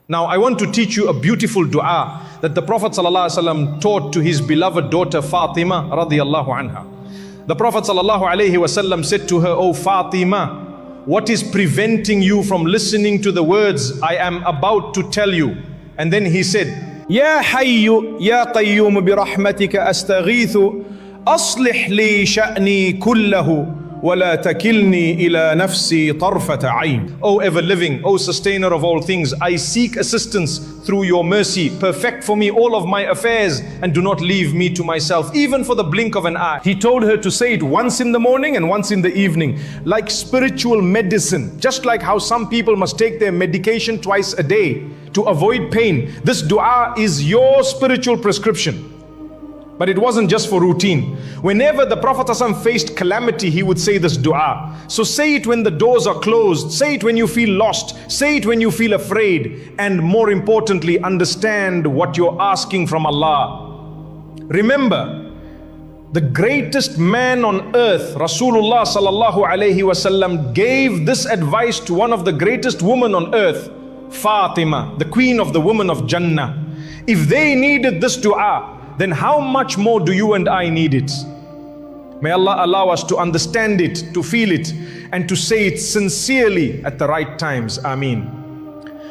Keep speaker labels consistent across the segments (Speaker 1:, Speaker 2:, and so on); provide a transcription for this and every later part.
Speaker 1: Now I want to teach you a beautiful dua that the Prophet ﷺ taught to his beloved daughter Fatima radiallahu anha. The Prophet ﷺ said to her, "O Fatima, what is preventing you from listening to the words I am about to tell you?" And then he said,
Speaker 2: "Ya Hayyu Ya Qayyum bi rahmatika astaghithu aslih li sha'ni kullahu وَلَا تَكِلْنِي إِلَى نَفْسِي طَرْفَةَ عَيْنٍ." O ever living, O sustainer of all things, I seek assistance through your mercy. Perfect for me all of my affairs and do not leave me to myself, even for the blink of an eye. He told her to say it once in the morning and once in the evening, like spiritual medicine. Just like how some people must take their medication twice a day to avoid pain, this dua is your spiritual prescription. But it wasn't just for routine. Whenever the Prophet ﷺ faced calamity, he would say this dua. So say it when the doors are closed, say it when you feel lost, say it when you feel afraid, and more importantly, understand what you're asking from Allah. Remember, the greatest man on earth, Rasulullah sallallahu alaihi wasallam, gave this advice to one of the greatest women on earth, Fatima, the queen of the women of Jannah. If they needed this dua, then how much more do you and I need it? May Allah allow us to understand it, to feel it, and to say it sincerely at the right times. Ameen.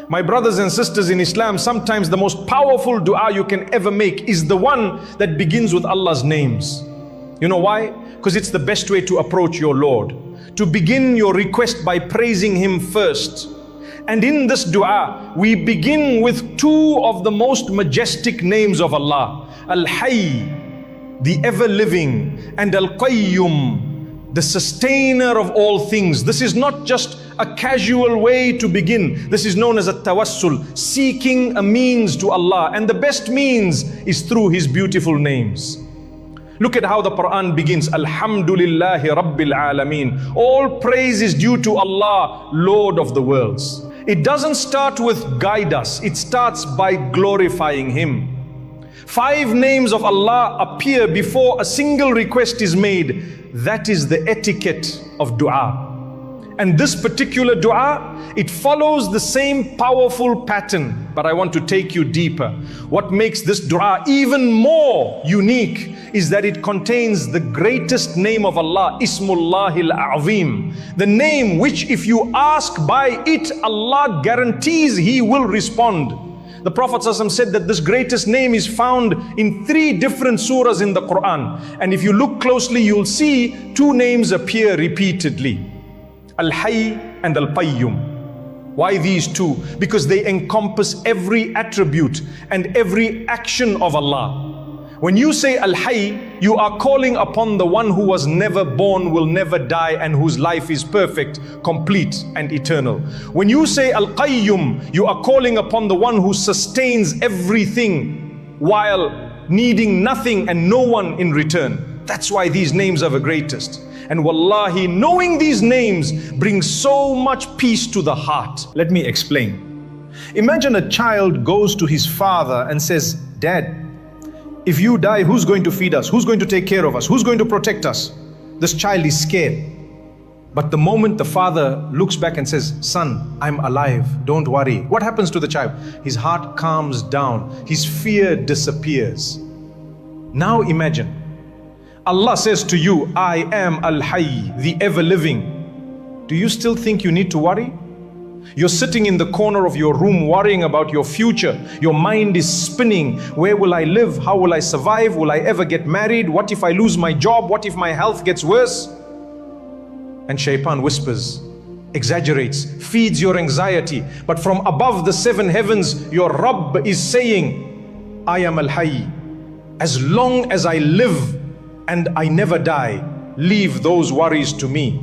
Speaker 2: My brothers and sisters in Islam, sometimes the most powerful dua you can ever make is the one that begins with Allah's names. You know why? Because it's the best way to approach your Lord. To begin your request by praising Him first. And in this dua, we begin with two of the most majestic names of Allah. Al-Hayy, the ever-living, and Al-Qayyum, the sustainer of all things. This is not just a casual way to begin. This is known as a tawassul, seeking a means to Allah. And the best means is through His beautiful names. Look at how the Quran begins. Alhamdulillahi Rabbil Alameen. All praise is due to Allah, Lord of the worlds. It doesn't start with guide us. It starts by glorifying Him. 5 names of Allah appear before a single request is made. That is the etiquette of dua. And this particular dua, it follows the same powerful pattern. But I want to take you deeper. What makes this dua even more unique is that it contains the greatest name of Allah, Ismullahil Azim. The name which if you ask by it, Allah guarantees He will respond. The Prophet ﷺ said that this greatest name is found in 3 different surahs in the Quran. And if you look closely, you'll see 2 names appear repeatedly. Al-Hayy and Al-Qayyum. Why these 2? Because they encompass every attribute and every action of Allah. When you say Al-Hayy, you are calling upon the one who was never born, will never die, and whose life is perfect, complete, and eternal. When you say Al-Qayyum, you are calling upon the one who sustains everything while needing nothing and no one in return. That's why these names are the greatest. And wallahi, knowing these names brings so much peace to the heart. Let me explain. Imagine a child goes to his father and says, "Dad, if you die, who's going to feed us? Who's going to take care of us? Who's going to protect us?" This child is scared. But the moment the father looks back and says, "Son, I'm alive, don't worry," what happens to the child? His heart calms down, his fear disappears. Now imagine, Allah says to you, "I am Al-Hayy, the ever-living." Do you still think you need to worry? You're sitting in the corner of your room worrying about your future. Your mind is spinning. Where will I live? How will I survive? Will I ever get married? What if I lose my job? What if my health gets worse? And shaitan whispers, exaggerates, feeds your anxiety. But from above the 7 heavens, your Rabb is saying, "I am Al-Hayy. As long as I live and I never die, leave those worries to me."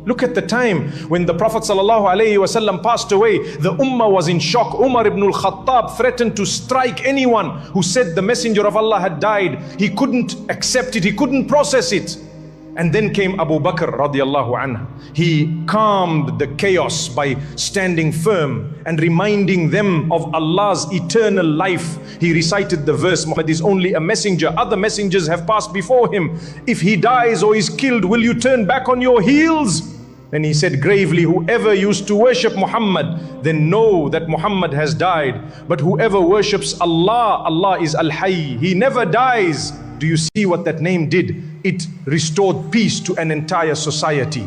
Speaker 2: Look at the time when the Prophet ﷺ passed away. The Ummah was in shock. Umar ibn al-Khattab threatened to strike anyone who said the Messenger of Allah had died. He couldn't accept it. He couldn't process it. And then came Abu Bakr radiallahu anhu. He calmed the chaos by standing firm and reminding them of Allah's eternal life. He recited the verse, "Muhammad is only a messenger. Other messengers have passed before him. If he dies or is killed, will you turn back on your heels?"
Speaker 1: And he said gravely, whoever used to worship Muhammad, then know that Muhammad has died. But whoever worships Allah, Allah is Al-Hayy. He never dies. Do you see what that name did? It restored peace to an entire society.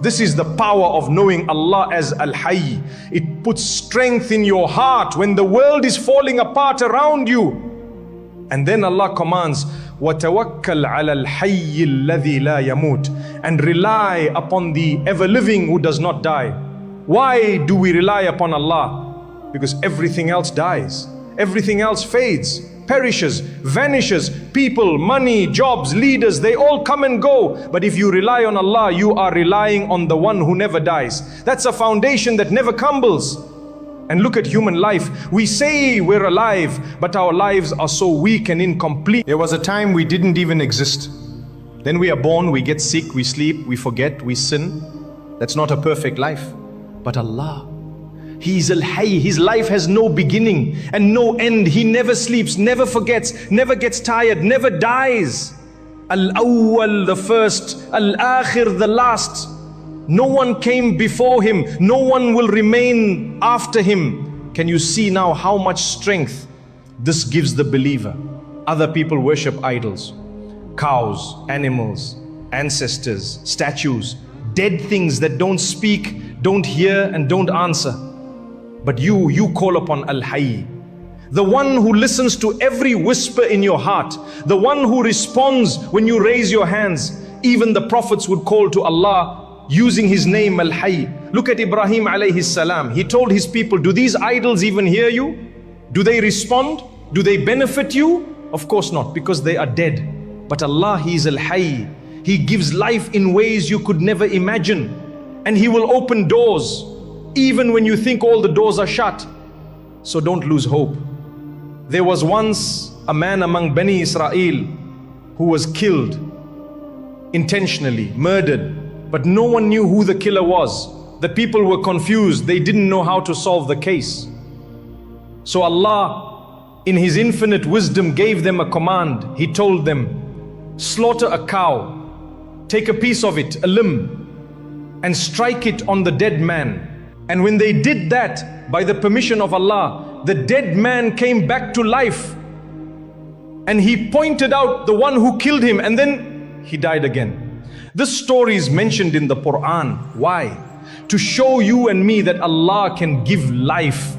Speaker 1: This is the power of knowing Allah as Al-Hayy. It puts strength in your heart when the world is falling apart around you. And then Allah commands, وَتَوَكَّلْ عَلَى الْحَيِّ الَّذِي لَا يَمُوتُ, and rely upon the ever-living who does not die. Why do we rely upon Allah? Because everything else dies. Everything else fades, perishes, vanishes. People, money, jobs, leaders, they all come and go. But if you rely on Allah, you are relying on the one who never dies. That's a foundation that never crumbles. And look at human life. We say we're alive, but our lives are so weak and incomplete. There was a time we didn't even exist. Then we are born, we get sick, we sleep, we forget, we sin. That's not a perfect life. But Allah, He is Al-Hayy. His life has no beginning and no end. He never sleeps, never forgets, never gets tired, never dies. Al-Awwal, the first, Al-Akhir, the last. No one came before him. No one will remain after him. Can you see now how much strength this gives the believer? Other people worship idols, cows, animals, ancestors, statues, dead things that don't speak, don't hear, and don't answer. But you call upon Al-Hayy, the one who listens to every whisper in your heart, the one who responds when you raise your hands. Even the prophets would call to Allah using his name Al-Hayy. Look at Ibrahim alayhi salam. He told his people, do these idols even hear you? Do they respond? Do they benefit you? Of course not, because they are dead. But Allah, He is Al-Hayy. He gives life in ways you could never imagine. And He will open doors even when you think all the doors are shut. So don't lose hope. There was once a man among Bani Israel who was killed intentionally, murdered. But no one knew who the killer was. The people were confused. They didn't know how to solve the case. So Allah, in His infinite wisdom, gave them a command. He told them, slaughter a cow, take a piece of it, a limb, and strike it on the dead man. And when they did that, by the permission of Allah, the dead man came back to life. And He pointed out the one who killed him, and then he died again. This story is mentioned in the Quran. Why? To show you and me that Allah can give life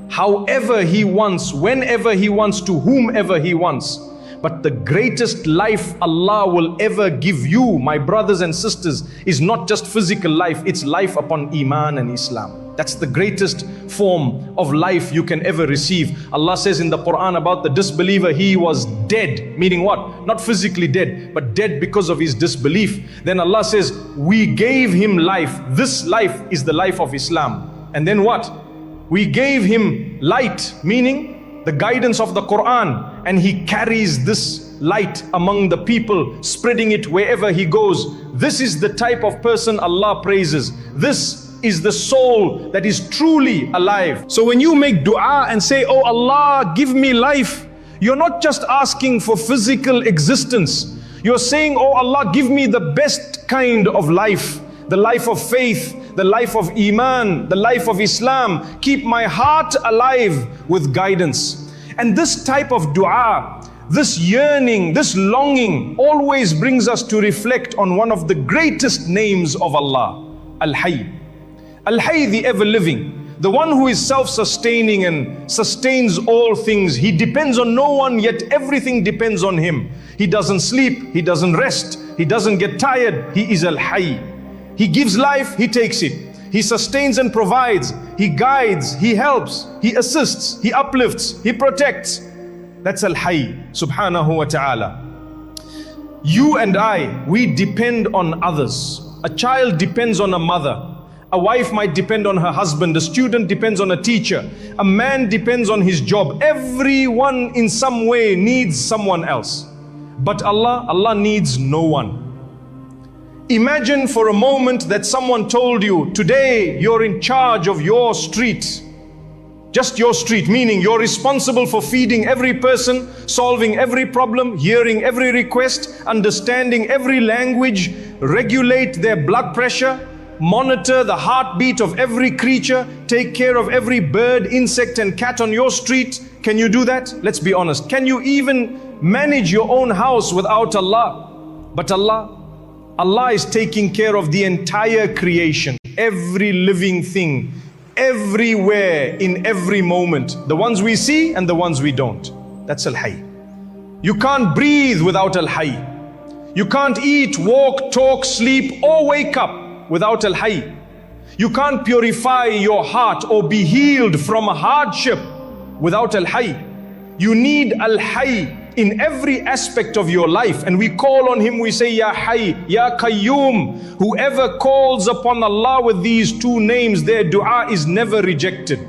Speaker 1: however He wants, whenever He wants, to whomever He wants. But the greatest life Allah will ever give you, my brothers and sisters, is not just physical life, it's life upon Iman and Islam. That's the greatest form of life you can ever receive. Allah says in the Quran about the disbeliever, he was dead. Meaning what? Not physically dead, but dead because of his disbelief. Then Allah says, we gave him life. This life is the life of Islam. And then what? We gave him light, meaning the guidance of the Quran. And he carries this light among the people, spreading it wherever he goes. This is the type of person Allah praises. This is the soul that is truly alive. So when you make dua and say, oh Allah, give me life, you're not just asking for physical existence. You're saying, oh Allah, give me the best kind of life, the life of faith, the life of Iman, the life of Islam. Keep my heart alive with guidance. And this type of dua, this yearning, this longing always brings us to reflect on one of the greatest names of Allah, Al-Hayy. Al-Hayy, the ever-living, the one who is self-sustaining and sustains all things. He depends on no one, yet everything depends on Him. He doesn't sleep, He doesn't rest, He doesn't get tired. He is Al-Hayy. He gives life, He takes it. He sustains and provides. He guides, He helps, He assists, He uplifts, He protects. That's Al-Hayy, subhanahu wa ta'ala. You and I, we depend on others. A child depends on a mother. A wife might depend on her husband. A student depends on a teacher. A man depends on his job. Everyone in some way needs someone else. But Allah needs no one. Imagine for a moment that someone told you, today you're in charge of your street. Just your street, meaning you're responsible for feeding every person, solving every problem, hearing every request, understanding every language, regulate their blood pressure, monitor the heartbeat of every creature, take care of every bird, insect and cat on your street? Can you do that? Let's be honest. Can you even manage your own house without Allah? But Allah is taking care of the entire creation, every living thing, everywhere, in every moment. The ones we see and the ones we don't. That's Al-Hayy. You can't breathe without Al-Hayy. You can't eat, walk, talk, sleep or wake up without Al-Hayy. You can't purify your heart or be healed from a hardship without Al-Hayy. You need Al-Hayy in every aspect of your life, and we call on Him, we say, Ya Hayy, Ya Qayyum. Whoever calls upon Allah with these two names, their dua is never rejected.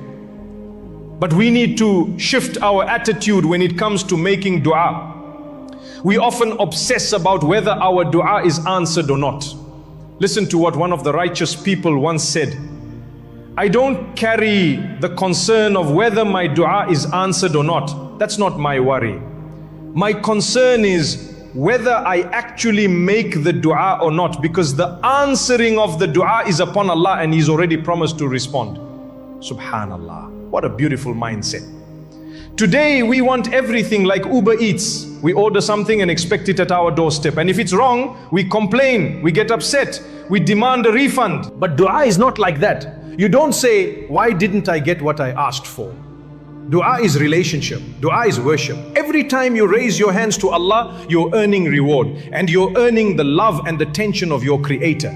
Speaker 1: But we need to shift our attitude when it comes to making dua. We often obsess about whether our dua is answered or not. Listen to what one of the righteous people once said. I don't carry the concern of whether my dua is answered or not. That's not my worry. My concern is whether I actually make the dua or not, because the answering of the dua is upon Allah and He's already promised to respond. Subhanallah. What a beautiful mindset. Today we want everything like Uber Eats. We order something and expect it at our doorstep. And if it's wrong, we complain, we get upset, we demand a refund. But dua is not like that. You don't say, why didn't I get what I asked for? Dua is relationship. Dua is worship. Every time you raise your hands to Allah, you're earning reward. And you're earning the love and attention of your Creator.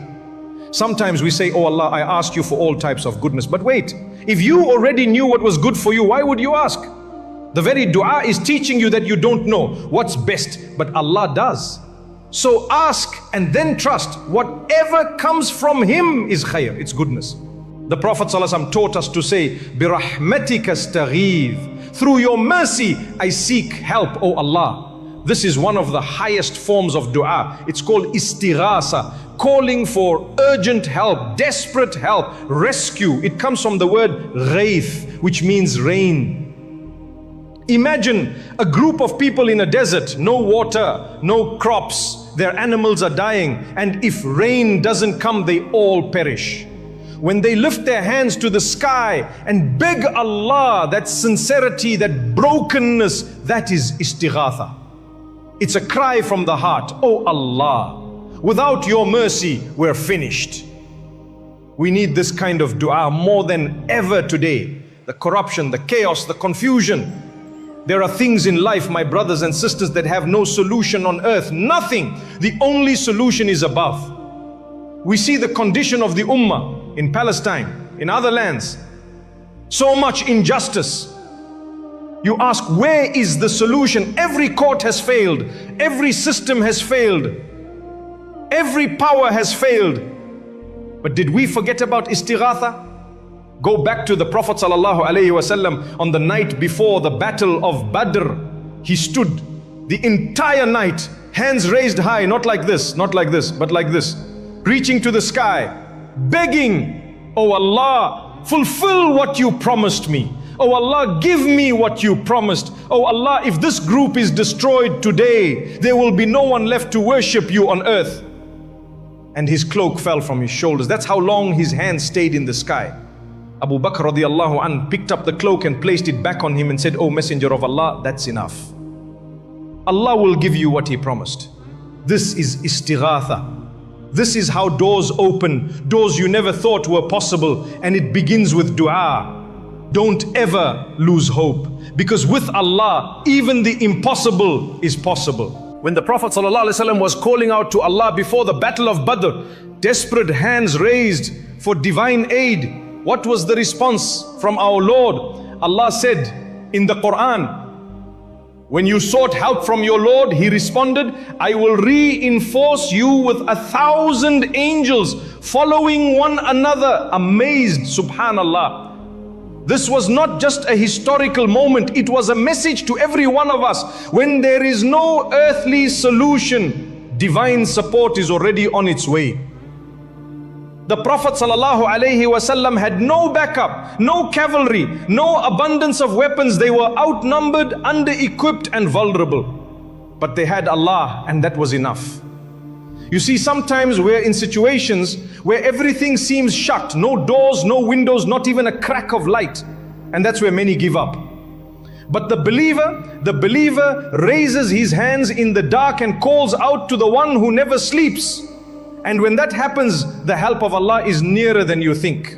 Speaker 1: Sometimes we say, oh Allah, I ask you for all types of goodness. But wait, if you already knew what was good for you, why would you ask? The very dua is teaching you that you don't know what's best, but Allah does. So ask and then trust. Whatever comes from Him is khair, it's goodness. The Prophet ﷺ taught us to say, بِرَحْمَتِكَ اسْتَغِيثُ. Through your mercy, I seek help, O Allah. This is one of the highest forms of dua. It's called istighasa, calling for urgent help, desperate help, rescue. It comes from the word ghaith, which means rain. Imagine a group of people in a desert, no water, no crops, their animals are dying, and if rain doesn't come, they all perish. When they lift their hands to the sky and beg Allah, that sincerity, that brokenness, that is istighatha. It's a cry from the heart. Oh Allah, without your mercy, we're finished. We need this kind of dua more than ever today. The corruption, the chaos, the confusion. There are things in life, my brothers and sisters, that have no solution on earth. Nothing. The only solution is above. We see the condition of the ummah in Palestine, in other lands. So much injustice. You ask, where is the solution? Every court has failed. Every system has failed. Every power has failed. But did we forget about istighatha? Go back to the Prophet ﷺ on the night before the battle of Badr. He stood the entire night, hands raised high, not like this, but like this, reaching to the sky, begging, oh Allah, fulfill what you promised me. Oh Allah, give me what you promised. Oh Allah, if this group is destroyed today, there will be no one left to worship you on earth. And his cloak fell from his shoulders. That's how long his hands stayed in the sky. Abu Bakr radiallahu anh picked up the cloak and placed it back on him and said, oh Messenger of Allah, that's enough. Allah will give you what He promised. This is istighatha. This is how doors open, doors you never thought were possible, and it begins with dua. Don't ever lose hope, because with Allah, even the impossible is possible. When the Prophet ﷺ was calling out to Allah before the battle of Badr, desperate hands raised for divine aid, what was the response from our Lord? Allah said in the Quran, when you sought help from your Lord, He responded, I will reinforce you with 1,000 angels following one another. Amazed, subhanallah. This was not just a historical moment, it was a message to every one of us. When there is no earthly solution, divine support is already on its way. The Prophet ﷺ had no backup, no cavalry, no abundance of weapons. They were outnumbered, under-equipped and vulnerable. But they had Allah, and that was enough. You see, sometimes we're in situations where everything seems shut, no doors, no windows, not even a crack of light. And that's where many give up. But the believer raises his hands in the dark and calls out to the one who never sleeps. And when that happens, the help of Allah is nearer than you think.